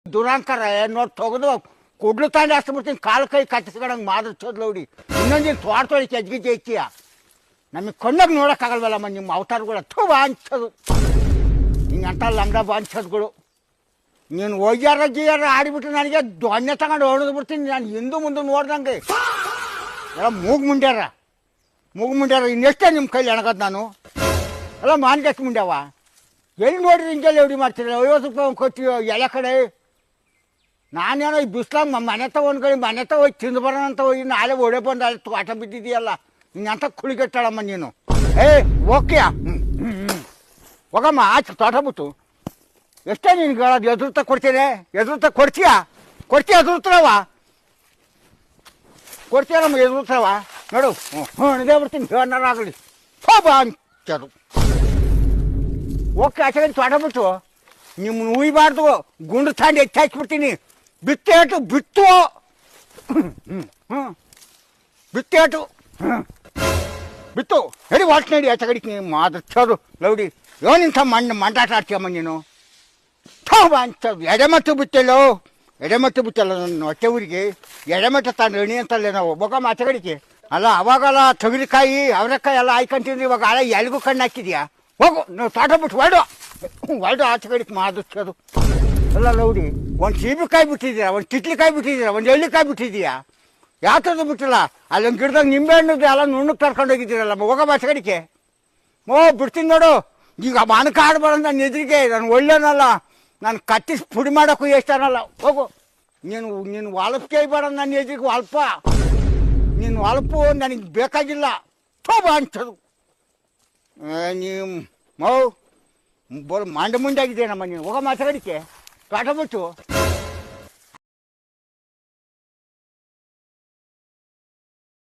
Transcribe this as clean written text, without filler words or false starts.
ದುರಾಂಕರ ನೋಡಿ ತೆಗೆದು ಕುಡ್ಲು ತಾಂಡಿ ಹಚ್ಬಿಡ್ತೀನಿ ಕಾಲು ಕೈ ಕತ್ತಿಸ್ಕೊಂಡಂಗೆ ಮಾದರ್ಸೋದ್ಲ ನೋಡಿ ಇನ್ನೊಂದಿನ ತೋಟ ಕೆಜ್ಗಿಜ್ಜೆ ಹೆಚ್ಚಿಯ ನಮಗೆ ಕಣ್ಣಾಗ ನೋಡೋಕ್ಕಾಗಲ್ವಲ್ಲಮ್ಮ ನಿಮ್ಮ ಅವತಾರಗಳು ಬಾಂಚೋದು ಹಿಂಗೆ ಅಂಟ ಲಂಗ ಬಾಂಚೋದ್ಗಳು ನೀನು ಹೋಗ್ಯಾರ ಜಿಯಾರ ಆಡಿಬಿಟ್ಟು ನನಗೆ ದೊಣ್ಣೆ ತಗೊಂಡು ಹೊಡೆದು ಬಿಡ್ತೀನಿ ನಾನು ಹಿಂದೂ ಮುಂದೆ ನೋಡ್ದಂಗೆ ಎಲ್ಲ ಮೂಗು ಮುಂಡ್ಯಾರ ಇನ್ನೆಷ್ಟೇ ನಿಮ್ಮ ಕೈಲಿ ಎಣಗದು ನಾನು ಎಲ್ಲ ಮಾನ್ಗೆಷ್ಟು ಮುಂಡ್ಯಾವ ಎಲ್ಲಿ ನೋಡ್ರಿ ಹಿಂಗೆಲ್ಲ ಎವಡಿ ಮಾಡ್ತೀರ 50 ರೂಪಾಯಿ ಕೊಟ್ಟಿಯೋ ಎಲ್ಲ ಕಡೆ ನಾನೇನೋ ಈ ಬಿಸ್ಲಾಗ ಮನೆ ತಗೊಂಡ್ಕೊಳ್ಳಿ ಮನೆ ಹೋಗಿ ತಿಂದು ಬರೋಣ ಅಂತ ಹೋಗಿ ನಾಳೆ ಒಡೆ ಬಂದು ಅಲ್ಲಿ ತೋಟ ಬಿದ್ದಿದೆಯಲ್ಲ ಹಿಂಗಂತ ಕುಳಿಗೆಟ್ಟಾಳಮ್ಮ ನೀನು ಓಕೆಯಾ ಹೋಗಮ್ಮ ಆಚೆ ತೋಟ ಬಿಟ್ಟು ಎಷ್ಟೇ ನಿನ್ಗೆ ಹೇಳೋದು ಎದುರುತ್ತ ಕೊಡ್ತೀನಿ ಎದುರುತ್ತ ಕೊಡ್ತೀಯಾ ಎದುರುತ್ತವ ಕೊಡ್ತೀಯಲ್ಲಮ್ಮ ಎದುರುತ್ತವ ನೋಡು ಇದೇ ಬಿಡ್ತೀನಿ ಹೇಳಾರಾಗಲಿ ಬಾ ಅಂಚದು ಓಕೆ ಆಚೆ ತೋಟ ಬಿಟ್ಟು ನಿಮ್ಮನ್ನು ಉಯ್ಬಾರ್ದು ಗುಂಡು ತಾಂಡಿ ಹೆಚ್ಚು ಹಾಕ್ಬಿಡ್ತೀನಿ ಬಿತ್ತೇಟು ಬಿತ್ತು ಬಿತ್ತೇಟು ಬಿತ್ತು ಹೇಳಿ ವಾಟ್ ನಡಿ ಆಚೆ ಕಡಿಕೆ ಮಾದರ್ಸೋದು ಲೌಡಿ ಏನಿಂಥ ಮಂಡಾಟ ಆಡ್ತೀಯಮ್ಮ ನೀನು ಅಂಚದು ಎಡೆಮಟ್ಟು ಬಿತ್ತಲ್ಲ ನನ್ನ ಹೊಟ್ಟೆ ಊರಿಗೆ ಎಡೆಮಟ್ಟ ತಾನು ಎಣಿ ಅಂತಲ್ಲೇ ನಾವು ಹೋಗಮ್ಮ ಆಚೆ ಕಡಿಕೆ ಅಲ್ಲ ಅವಾಗೆಲ್ಲ ತೊಗರಿಕಾಯಿ ಅವರೆಕಾಯಿ ಎಲ್ಲ ಹಾಯ್ಕೊಂತಿದ್ರಿ ಇವಾಗ ಹಳೆ ಎಲ್ಗೂ ಕಣ್ಣು ಹಾಕಿದ್ಯಾ ಹೋಗು ನೀವು ತೋಟ ಬಿಟ್ಟು ಹೊರಡು ಆಚೆ ಕಡಿಕೆ ಮಾದರ್ಸೋದು ಅಲ್ಲ ಲೌಡಿ ಒಂದು ಸೀಬೆಕಾಯಿ ಬಿಟ್ಟಿದ್ದೀರಾ ಒಂದು ಕಿಟ್ಲಿಕಾಯಿ ಬಿಟ್ಟಿದ್ದೀರಾ ಒಂದು ಎಳ್ಳಿಕಾಯಿ ಬಿಟ್ಟಿದ್ದೀಯಾ ಯಾವ ಥರದ್ದು ಬಿಟ್ಟಿಲ್ಲ ಅಲ್ಲೊಂದು ಗಿಡದಾಗ ನಿಂಬೆ ಹಣ್ಣು ಎಲ್ಲ ನುಣ್ಣಕ್ಕೆ ಕರ್ಕೊಂಡು ಹೋಗಿದ್ದೀರಲ್ಲ ಹೋಗಮ್ಮ ಆಚೆ ಕಡಿಕೆ ಬಿಡ್ತೀನಿ ನೋಡು ಈಗ ಮನಕ ಆಡ್ಬಾರ್ದು ನನ್ನ ಎದುರಿಗೆ ನಾನು ಒಳ್ಳೆನಲ್ಲ ನಾನು ಕತ್ತಿಸಿ ಪುಡಿ ಮಾಡೋಕ್ಕೂ ಎಷ್ಟನಲ್ಲ ಹೋಗು ನೀನು ಹೊಲಪಿಗೆ ಐಬಾರ ನನ್ನ ಎದುರಿಗೆ ಹೊಲ್ಪ ನೀನು ಹೊಲಪು ನನಗೆ ಬೇಕಾಗಿಲ್ಲ ಅಂಚದು ನೀವು ಬೋಲ್ ಮಂಡ ಮುಂಡಾಗಿದ್ದೇನಮ್ಮ ನೀನು ಹೋಗಮ್ಮ ಆಚೆ ಕಡಿಕೆ ತೋಟ ಬಿಟ್ಟು